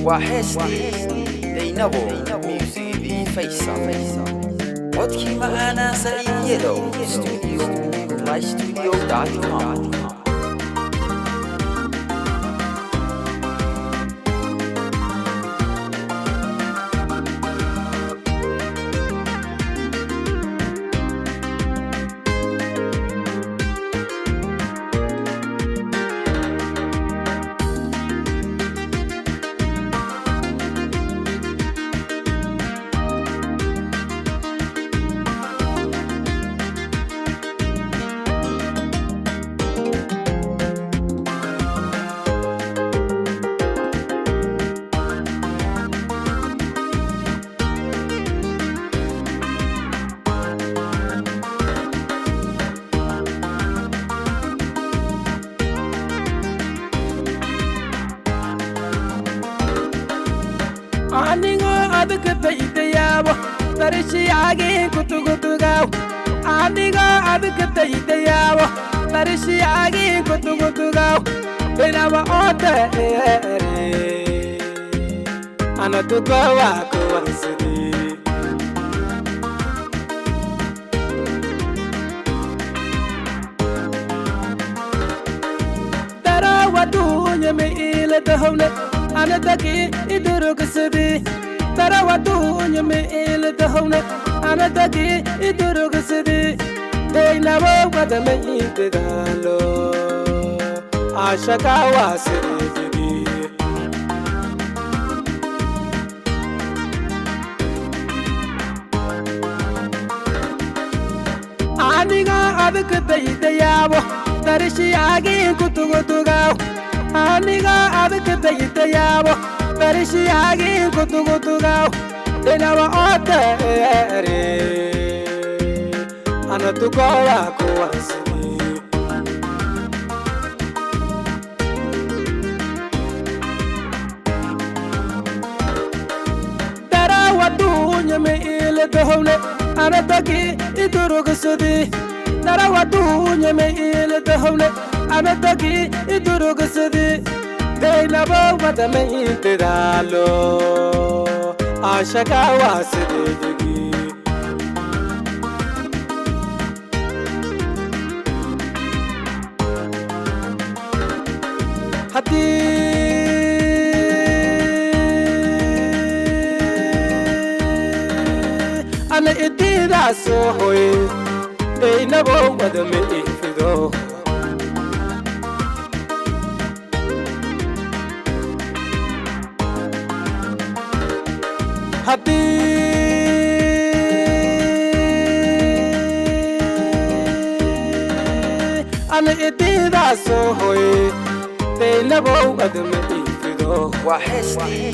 وحستي دينبو ميوزيدي فيصل عدكي معانا سعيد يلو ستوديو flystudio.com Aningo adukata itayabo tarishi age kutugutugaw Aningo adukata itayabo tarishi age kutugutugaw Benawa ote anatukawa kuwansidi Tarawa dunya me ile tahawne anataki idurugusidi tarawa dunya me ile tahawne anataki idurugusidi deinawo wadame idalo ashaka wasidi aniga adukata itayabo tarishi age kutugutugaw Aniga adukata itayabo tarishi age kutugutugaw denawa ote anatukawa kuwansidi Tarawa dunya me ile tahawne anataki idurugusidi Tarawa dunya me ile tahawne anataki idurugusidi Deynabo wadame idalo ashaka wasidi Hati ana idira so hoy deynabo wadame ifido Hati ana idira so hoy deynabo wadame ifido وحستي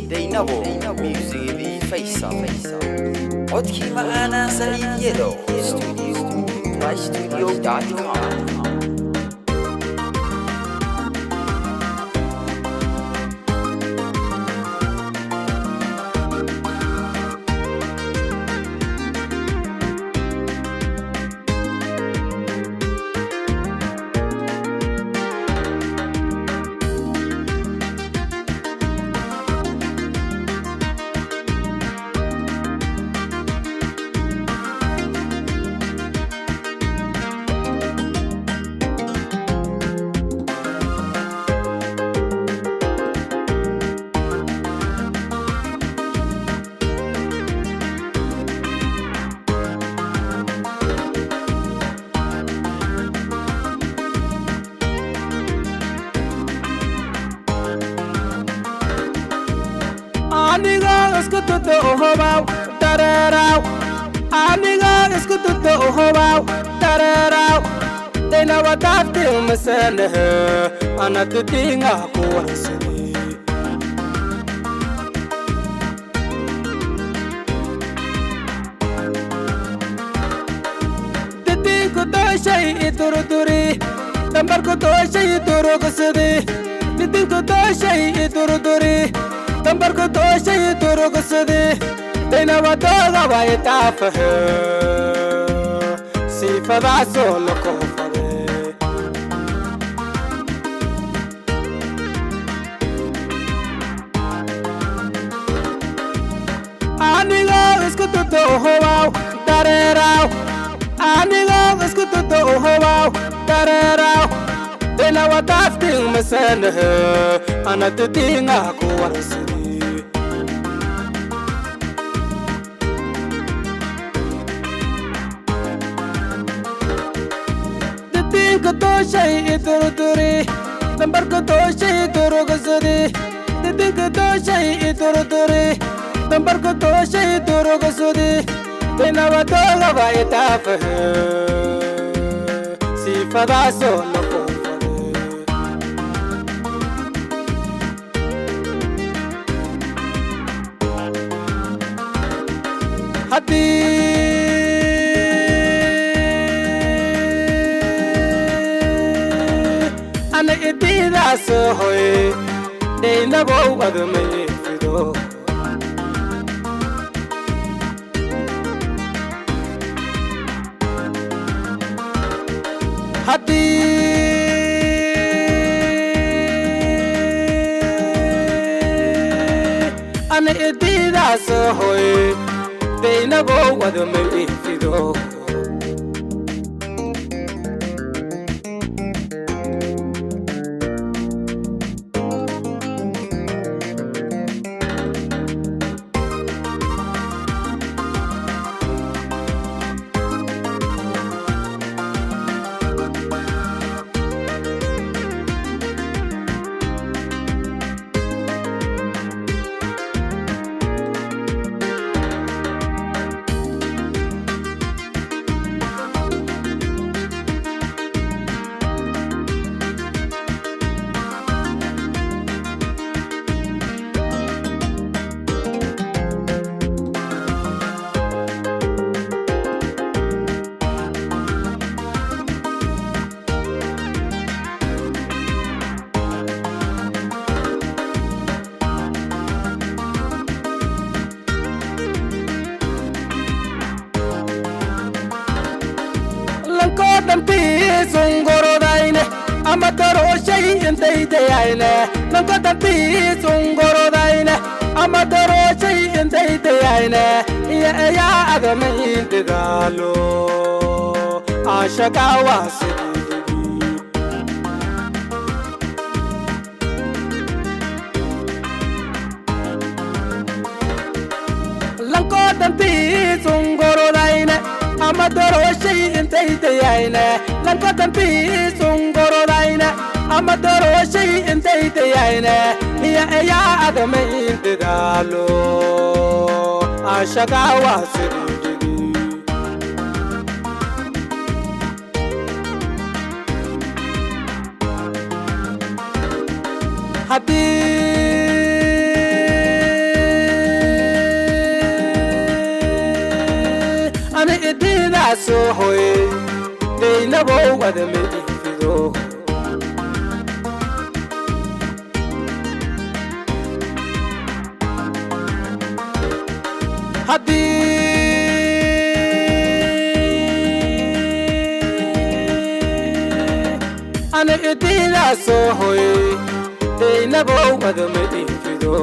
دينبو ميوزيدي فيصل عدكي معانا سعيد يلو ستوديو flystudio.com Aniga eskututo ohobaw tararaw Aniga eskututo ohobaw tararaw Denawa tafti masane anatutinga kuwansidi Didi kuto shay ituruturi Tambar kuto shay iturugusidi Didi kuto shay ituruturi Tambar kuto shay iturugusidi Denawa toga waitafah Sifada solo kofade tuto wow dareraw anigo isku tuto wow dareraw dena watafting masana ana tutinga ko warasiri ko to shay idurduri dambar ko to shay durugusudi didin ko to shay idurduri dambar ko to shay durugusudi dena watoga ba itafa sifada solo ko hati ana itida so hoy de na bo adme fido hati ana itida so hoy de na bo adme fido Dampi sungoro daine amataro shay intay daine nanko dampi sungoro daine amataro shay intay daine ya agame intigalo ashagawa lanko dampi sungoro daine amadoro shay intay daine lanko dampi sungoro daine amadoro shay intay daine ya agame intigalo ashagawa hati ana idina so hoy de na bo adme fido hati ana idina so hoy de na bo adme fido